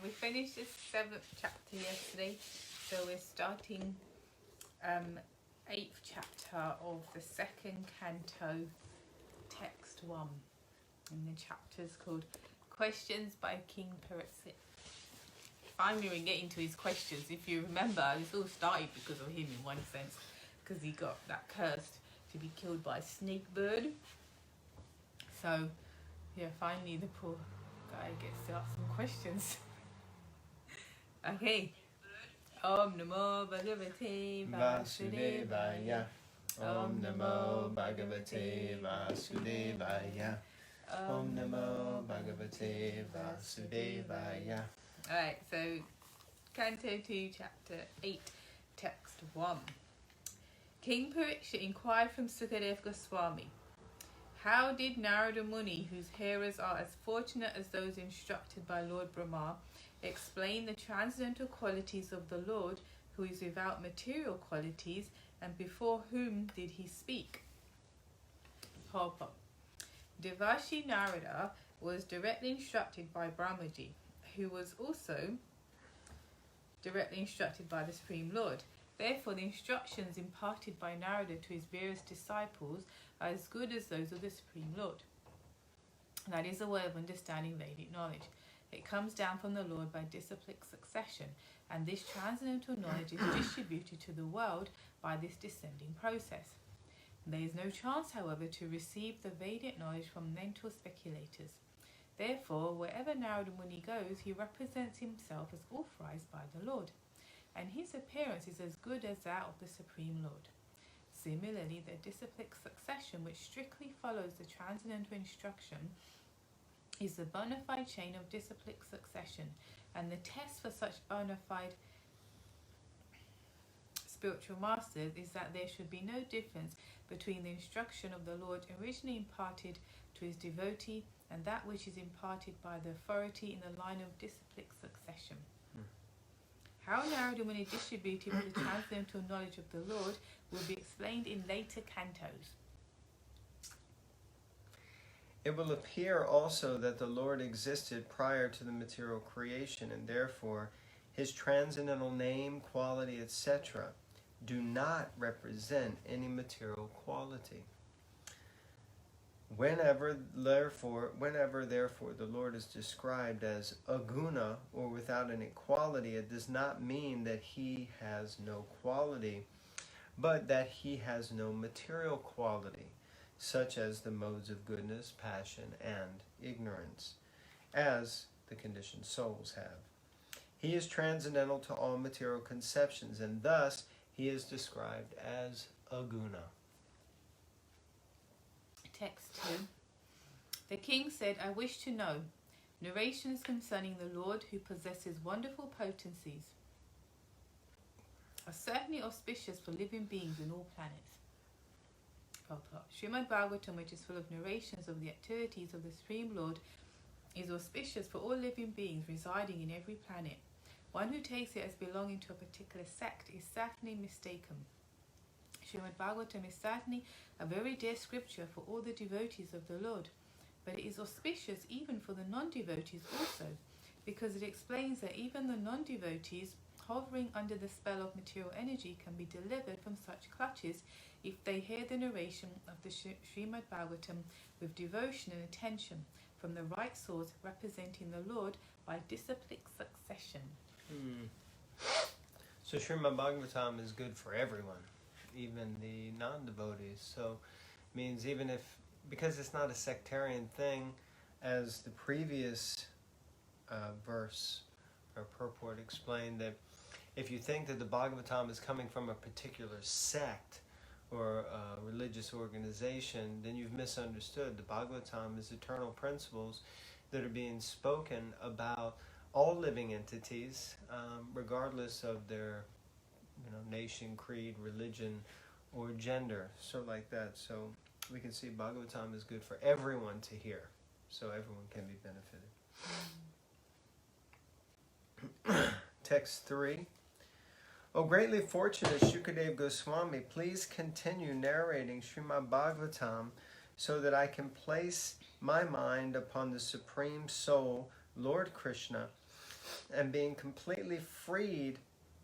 we finished the 7th chapter yesterday, so we're starting 8th chapter of the 2nd canto, text 1. And the chapter is called Questions by King Purports. Finally we're getting to his questions. If you remember, this all started because of him in one sense, because he got that cursed to be killed by a snake bird. So yeah, finally the poor guy gets to ask some questions. Okay. Om Namo Bhagavate Vasudevaya. Om Namo Bhagavate Vasudevaya. Om Namo Bhagavate Vasudevaya. Alright, so Canto 2, Chapter 8, Text 1. King Parikshit inquired from Sukadev Goswami, how did Narada Muni, whose hearers are as fortunate as those instructed by Lord Brahma, explain the transcendental qualities of the Lord, who is without material qualities, and before whom did he speak? Purport. Devashi Narada was directly instructed by Brahmaji, who was also directly instructed by the Supreme Lord. Therefore, the instructions imparted by Narada to his various disciples are as good as those of the Supreme Lord. That is a way of understanding Vedic knowledge. It comes down from the Lord by disciplic succession, and this transcendental knowledge is distributed to the world by this descending process. There is no chance, however, to receive the Vedic knowledge from mental speculators. Therefore, wherever Narada Muni goes, he represents himself as authorized by the Lord, and his appearance is as good as that of the Supreme Lord. Similarly, the disciplic succession, which strictly follows the transcendental instruction, is the bona fide chain of disciplic succession, and the test for such bona fide spiritual masters is that there should be no difference between the instruction of the Lord originally imparted to his devotee and that which is imparted by the authority in the line of disciplic succession. How Narada Muni distributed the transcendental knowledge of the Lord will be explained in later cantos. It will appear also that the Lord existed prior to the material creation, and therefore his transcendental name, quality, etc. do not represent any material quality. Whenever therefore the Lord is described as aguna or without any quality, it does not mean that he has no quality, but that he has no material quality, such as the modes of goodness, passion, and ignorance, as the conditioned souls have. He is transcendental to all material conceptions, and thus he is described as aguna. Text 2. The king said, I wish to know narrations concerning the Lord who possesses wonderful potencies are certainly auspicious for living beings in all planets. Srimad Bhagavatam, which is full of narrations of the activities of the Supreme Lord, is auspicious for all living beings residing in every planet. One who takes it as belonging to a particular sect is certainly mistaken. Srimad Bhagavatam is certainly a very dear scripture for all the devotees of the Lord, but it is auspicious even for the non-devotees also, because it explains that even the non-devotees hovering under the spell of material energy can be delivered from such clutches if they hear the narration of the Srimad Bhagavatam with devotion and attention from the right source representing the Lord by disciplic succession. So Srimad Bhagavatam is good for everyone, even the non-devotees. So it means even if, because it's not a sectarian thing, as the previous verse or purport explained, that if you think that the Bhagavatam is coming from a particular sect or a religious organization, then you've misunderstood. The Bhagavatam is eternal principles that are being spoken about all living entities, regardless of their nation, creed, religion, or gender, so like that. So we can see Bhagavatam is good for everyone to hear, so everyone can be benefited. Text 3. O greatly fortunate Shukadev Goswami, please continue narrating Srimad Bhagavatam so that I can place my mind upon the Supreme Soul, Lord Krishna, and being completely freed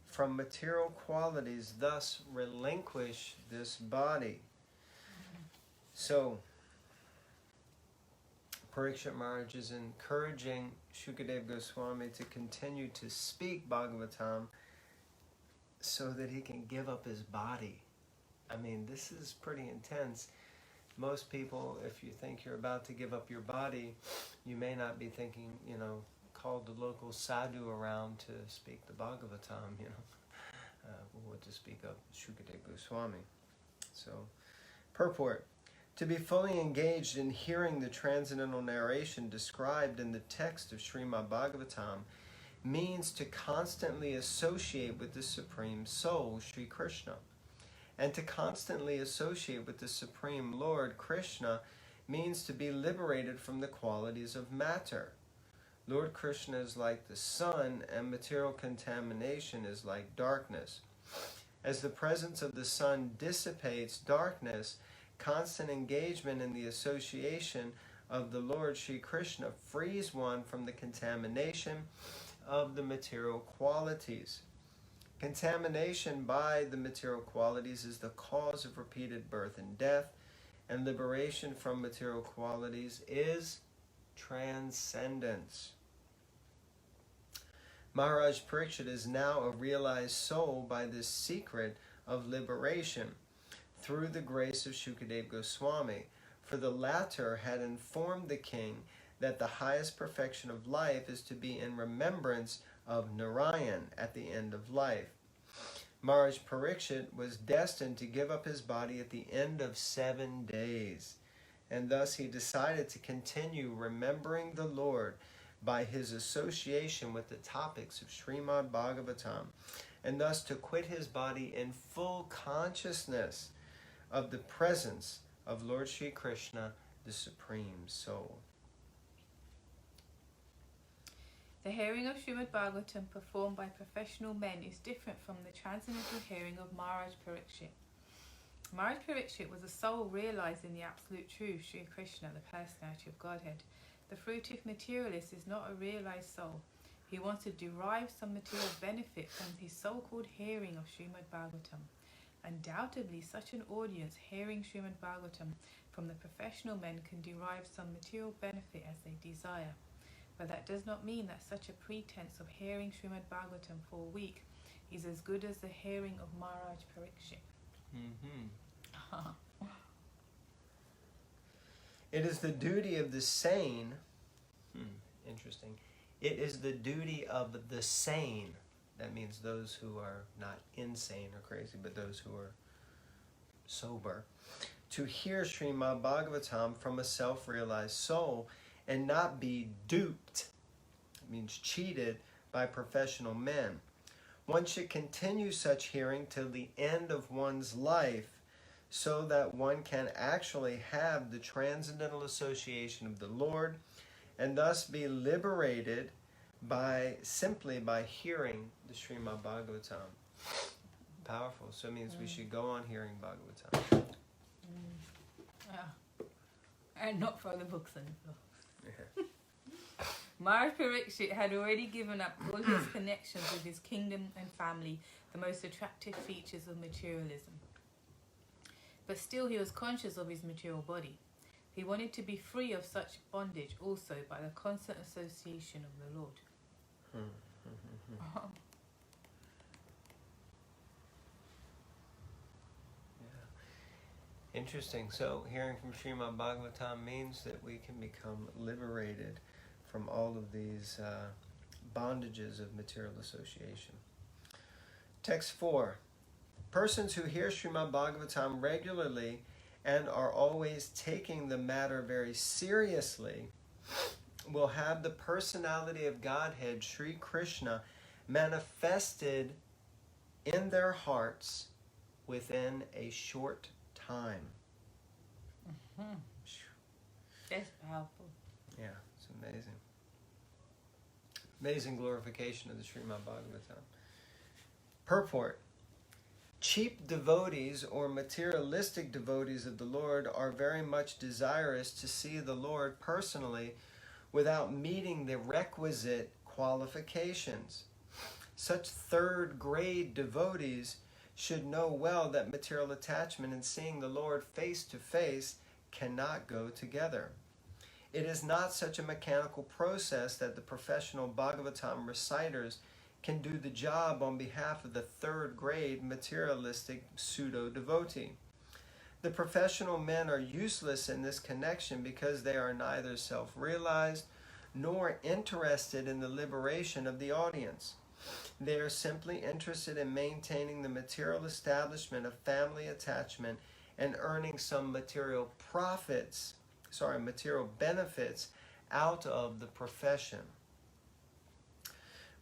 from material qualities, thus relinquish this body. So, Parikshit Maharaj is encouraging Shukadeva Goswami to continue to speak Bhagavatam so that he can give up his body. I mean, this is pretty intense. Most people, if you think you're about to give up your body, you may not be thinking, call the local sadhu around to speak the Bhagavatam, what to speak of Shukadeva Goswami. So, purport. To be fully engaged in hearing the transcendental narration described in the text of Srimad Bhagavatam means to constantly associate with the Supreme Soul, Sri Krishna. And to constantly associate with the Supreme Lord, Krishna, means to be liberated from the qualities of matter. Lord Krishna is like the sun, and material contamination is like darkness. As the presence of the sun dissipates darkness, constant engagement in the association of the Lord Sri Krishna frees one from the contamination of the material qualities. Contamination by the material qualities is the cause of repeated birth and death, and liberation from material qualities is transcendence. Maharaj Parikshit is now a realized soul by this secret of liberation through the grace of Shukadeva Goswami, for the latter had informed the king that the highest perfection of life is to be in remembrance of Narayan at the end of life. Maharaj Parikshit was destined to give up his body at the end of 7 days, and thus he decided to continue remembering the Lord by his association with the topics of Srimad Bhagavatam, and thus to quit his body in full consciousness of the presence of Lord Sri Krishna, the Supreme Soul. The hearing of Srimad Bhagavatam performed by professional men is different from the transcendental hearing of Maharaj Parikshit. Maharaj Parikshit was a soul realizing the absolute truth, Sri Krishna, the personality of Godhead. The fruitive materialist is not a realized soul. He wants to derive some material benefit from his so-called hearing of Srimad Bhagavatam. Undoubtedly, such an audience hearing Srimad Bhagavatam from the professional men can derive some material benefit as they desire. But that does not mean that such a pretense of hearing Srimad Bhagavatam for a week is as good as the hearing of Maharaj Parikshit. It is the duty of the sane, interesting, it is the duty of the sane, that means those who are not insane or crazy, but those who are sober, to hear Srimad Bhagavatam from a self-realized soul and not be duped, it means cheated, by professional men. One should continue such hearing till the end of one's life so that one can actually have the transcendental association of the Lord and thus be liberated simply by hearing the Srimad Bhagavatam. Powerful. So it means we should go on hearing Bhagavatam. And not throw the books on the floor. Maharaj Parikshit had already given up all his connections with his kingdom and family, the most attractive features of materialism. But still he was conscious of his material body. He wanted to be free of such bondage also by the constant association of the Lord. Interesting. So hearing from Srimad Bhagavatam means that we can become liberated from all of these bondages of material association. Text 4. Persons who hear Srimad Bhagavatam regularly and are always taking the matter very seriously will have the personality of Godhead, Sri Krishna, manifested in their hearts within a short time. That's powerful. Yeah, it's amazing. Amazing glorification of the Srimad Bhagavatam. Purport. Cheap devotees or materialistic devotees of the Lord are very much desirous to see the Lord personally without meeting the requisite qualifications. Such third-grade devotees should know well that material attachment and seeing the Lord face to face cannot go together. It is not such a mechanical process that the professional Bhagavatam reciters can do the job on behalf of the third-grade materialistic pseudo-devotee. The professional men are useless in this connection because they are neither self-realized nor interested in the liberation of the audience. They are simply interested in maintaining the material establishment of family attachment and earning some material benefits out of the profession.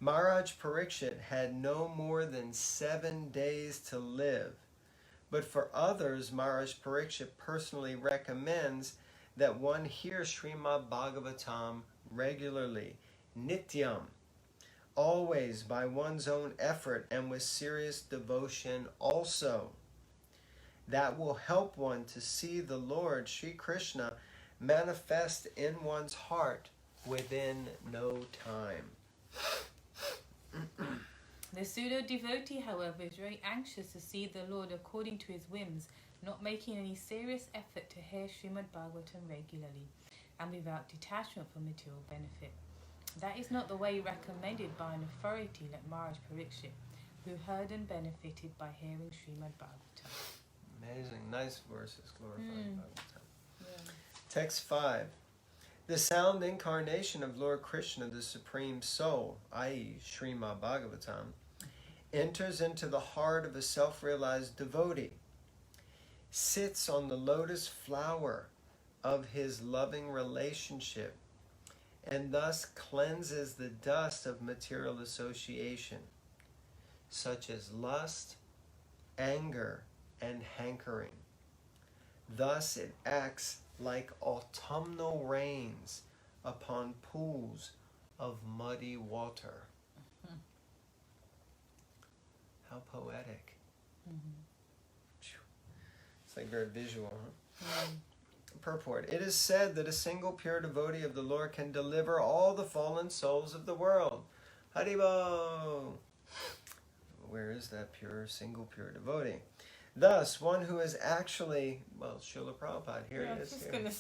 Maharaj Parikshit had no more than 7 days to live, but for others, Maharaj Parikshit personally recommends that one hear Srimad Bhagavatam regularly, nityam, always by one's own effort and with serious devotion also. That will help one to see the Lord Sri Krishna manifest in one's heart within no time. The pseudo-devotee, however, is very anxious to see the Lord according to his whims, not making any serious effort to hear Srimad Bhagavatam regularly, and without detachment from material benefit. That is not the way recommended by an authority like Maharaj Parikshit, who heard and benefited by hearing Srimad Bhagavatam. Amazing, nice verses, glorifying Bhagavatam. Yeah. Text 5. The sound incarnation of Lord Krishna, the Supreme Soul, i.e. Srimad Bhagavatam, enters into the heart of a self-realized devotee, sits on the lotus flower of his loving relationship, and thus cleanses the dust of material association, such as lust, anger, and hankering. Thus it acts like autumnal rains upon pools of muddy water. Mm-hmm. How poetic. Mm-hmm. It's like very visual, huh? Mm-hmm. Purport. It is said that a single pure devotee of the Lord can deliver all the fallen souls of the world. Haribo! Where is that single pure devotee? Thus, one who is actually, Srila Prabhupada, here it is. Here.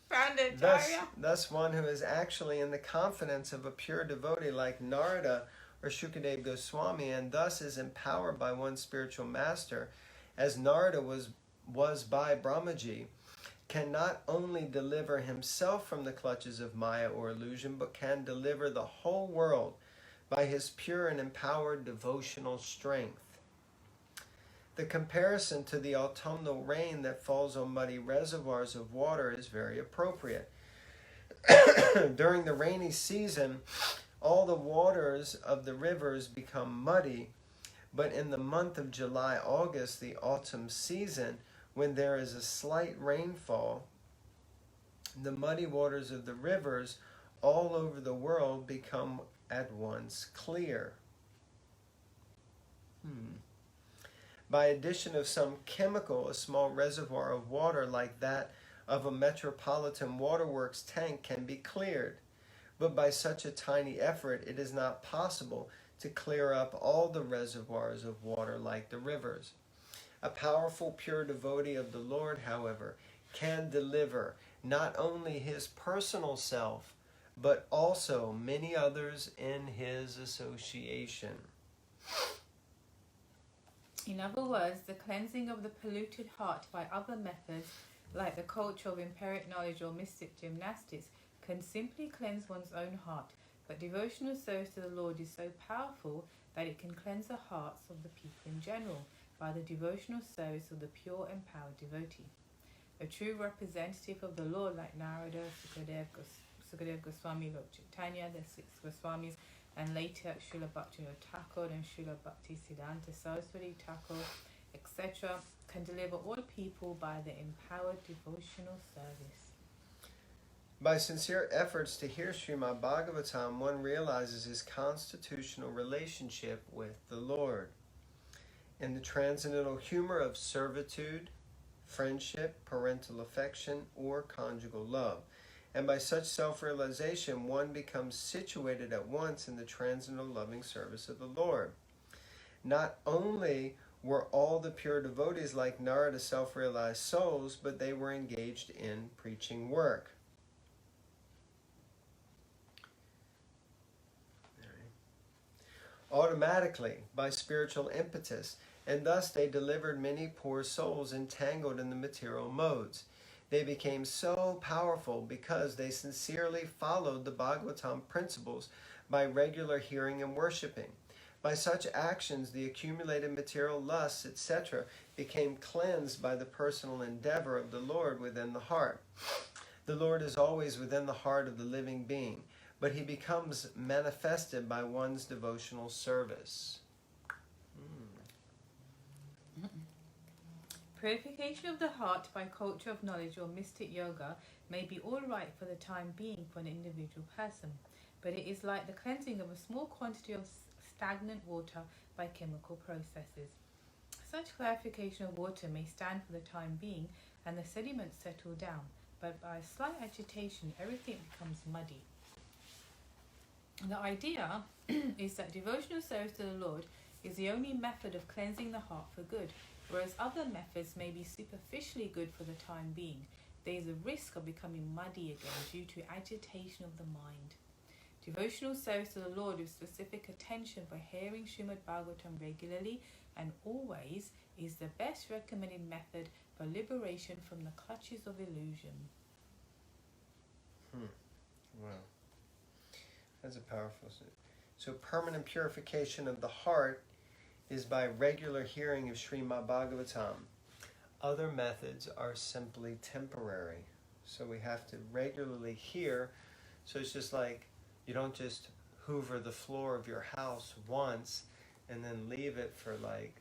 Found it, thus, one who is actually in the confidence of a pure devotee like Narada or Shukadeva Goswami, and thus is empowered by one spiritual master, as Narada was by Brahmaji, can not only deliver himself from the clutches of Maya or illusion, but can deliver the whole world by his pure and empowered devotional strength. The comparison to the autumnal rain that falls on muddy reservoirs of water is very appropriate. During the rainy season, all the waters of the rivers become muddy, but in the month of July, August, the autumn season, when there is a slight rainfall, the muddy waters of the rivers all over the world become at once clear. By addition of some chemical, a small reservoir of water like that of a metropolitan waterworks tank can be cleared. But by such a tiny effort, it is not possible to clear up all the reservoirs of water like the rivers. A powerful, pure devotee of the Lord, however, can deliver not only his personal self, but also many others in his association. In other words, the cleansing of the polluted heart by other methods, like the culture of empiric knowledge or mystic gymnastics, can simply cleanse one's own heart, but devotional service to the Lord is so powerful that it can cleanse the hearts of the people in general by the devotional service of the pure empowered devotee. A true representative of the Lord like Narada, Sukadeva Goswami, Lord Chaitanya, the 6 Goswamis, and later Srila Bhaktivinoda Thakur and Srila Bhaktisiddhanta Saraswati Thakur, etc., can deliver all people by the empowered devotional service. By sincere efforts to hear Srimad Bhagavatam, one realizes his constitutional relationship with the Lord. In the transcendental humor of servitude, friendship, parental affection, or conjugal love. And by such self-realization, one becomes situated at once in the transcendental loving service of the Lord. Not only were all the pure devotees like Narada self-realized souls, but they were engaged in preaching work. Automatically, by spiritual impetus, and thus they delivered many poor souls entangled in the material modes. They became so powerful because they sincerely followed the Bhagavatam principles by regular hearing and worshipping. By such actions, the accumulated material lusts, etc., became cleansed by the personal endeavor of the Lord within the heart. The Lord is always within the heart of the living being, but he becomes manifested by one's devotional service. Purification of the heart by culture of knowledge or mystic yoga may be all right for the time being for an individual person, but it is like the cleansing of a small quantity of stagnant water by chemical processes. Such clarification of water may stand for the time being and the sediments settle down, but by a slight agitation everything becomes muddy. The idea is that devotional service to the Lord is the only method of cleansing the heart for good, whereas other methods may be superficially good for the time being. There is a risk of becoming muddy again due to agitation of the mind. Devotional service to the Lord with specific attention for hearing Srimad Bhagavatam regularly and always is the best recommended method for liberation from the clutches of illusion. Wow. That's a powerful thing. So permanent purification of the heart is by regular hearing of Srimad Bhagavatam. Other methods are simply temporary. So we have to regularly hear. So it's just like you don't just hoover the floor of your house once and then leave it for like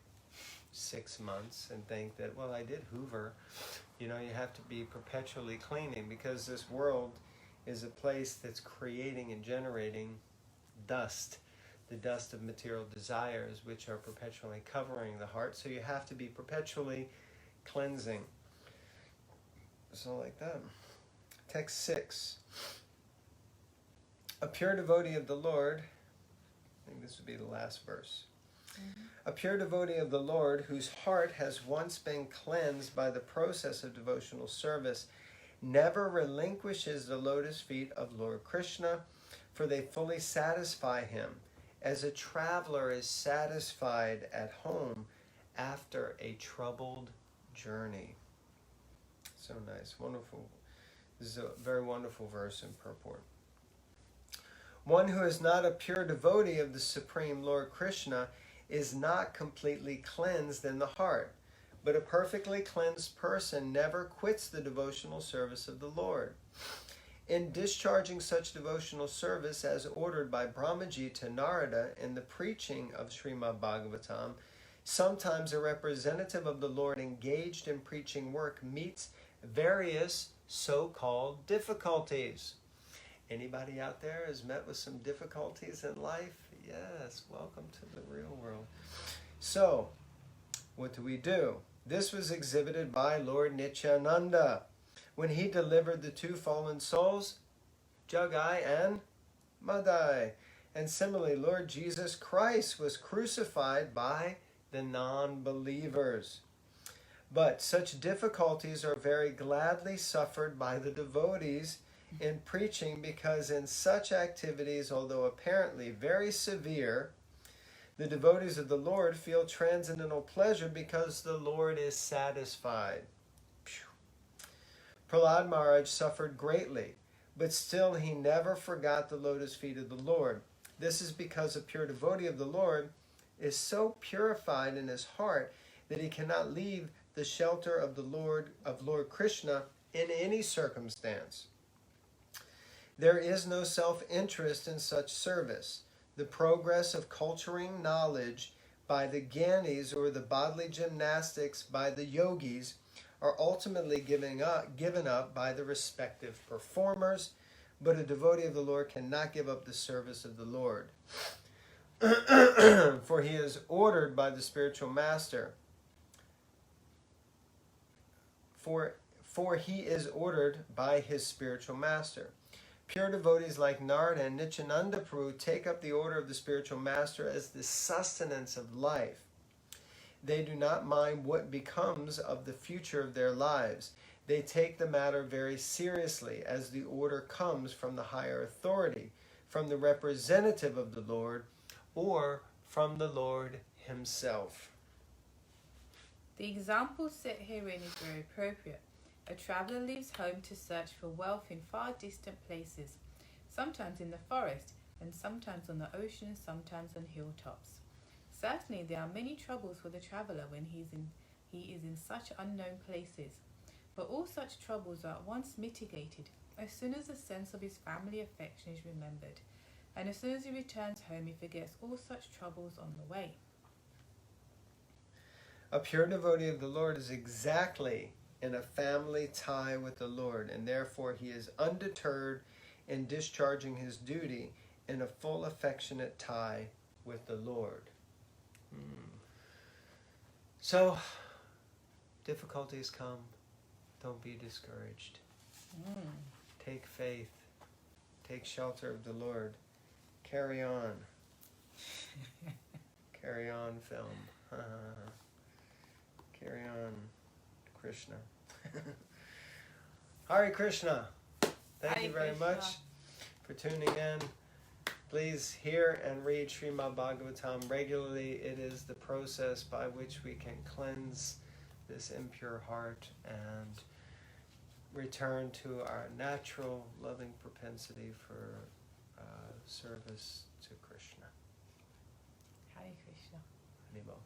6 months and think that, well, I did hoover. You know, you have to be perpetually cleaning because this world is a place that's creating and generating dust, the dust of material desires, which are perpetually covering the heart. So you have to be perpetually cleansing. So like that. Text 6. A pure devotee of the Lord, I think this would be the last verse. A pure devotee of the Lord whose heart has once been cleansed by the process of devotional service never relinquishes the lotus feet of Lord Krishna, for they fully satisfy him, as a traveler is satisfied at home after a troubled journey. So nice, wonderful. This is a very wonderful verse in purport. One who is not a pure devotee of the Supreme Lord Krishna is not completely cleansed in the heart, but a perfectly cleansed person never quits the devotional service of the Lord. In discharging such devotional service as ordered by Brahmaji to Narada in the preaching of Srimad Bhagavatam, sometimes a representative of the Lord engaged in preaching work meets various so-called difficulties. Anybody out there has met with some difficulties in life? Yes, welcome to the real world. So, what do? This was exhibited by Lord Nityananda when he delivered the two fallen souls, Jagai and Madai. And similarly, Lord Jesus Christ was crucified by the non-believers. But such difficulties are very gladly suffered by the devotees in preaching, because in such activities, although apparently very severe, the devotees of the Lord feel transcendental pleasure because the Lord is satisfied. Prahlad Maharaj suffered greatly, but still he never forgot the lotus feet of the Lord. This is because a pure devotee of the Lord is so purified in his heart that he cannot leave the shelter of Lord Krishna in any circumstance. There is no self-interest in such service. The progress of culturing knowledge by the Gyanis or the bodily gymnastics by the yogis are ultimately given up by the respective performers, but a devotee of the Lord cannot give up the service of the Lord. For he is ordered by the spiritual master. For for he is ordered by his spiritual master. Pure devotees like Narada and Nityananda Prabhu take up the order of the spiritual master as the sustenance of life. They do not mind what becomes of the future of their lives. They take the matter very seriously, as the order comes from the higher authority, from the representative of the Lord, or from the Lord himself. The example set herein is very appropriate. A traveller leaves home to search for wealth in far distant places, sometimes in the forest, and sometimes on the ocean, sometimes on hilltops. Certainly there are many troubles for the traveller when he is in such unknown places, but all such troubles are at once mitigated as soon as the sense of his family affection is remembered, and as soon as he returns home he forgets all such troubles on the way. A pure devotee of the Lord is exactly in a family tie with the Lord, and therefore he is undeterred in discharging his duty in a full affectionate tie with the Lord. So, difficulties come. Don't be discouraged. Take faith. Take shelter of the Lord. Carry on. Carry on, film. Carry on, Krishna. Hare Krishna. Thank you very much for tuning in. Please hear and read Srimad Bhagavatam regularly. It is the process by which we can cleanse this impure heart and return to our natural loving propensity for service to Krishna. Hare Krishna. Haribol.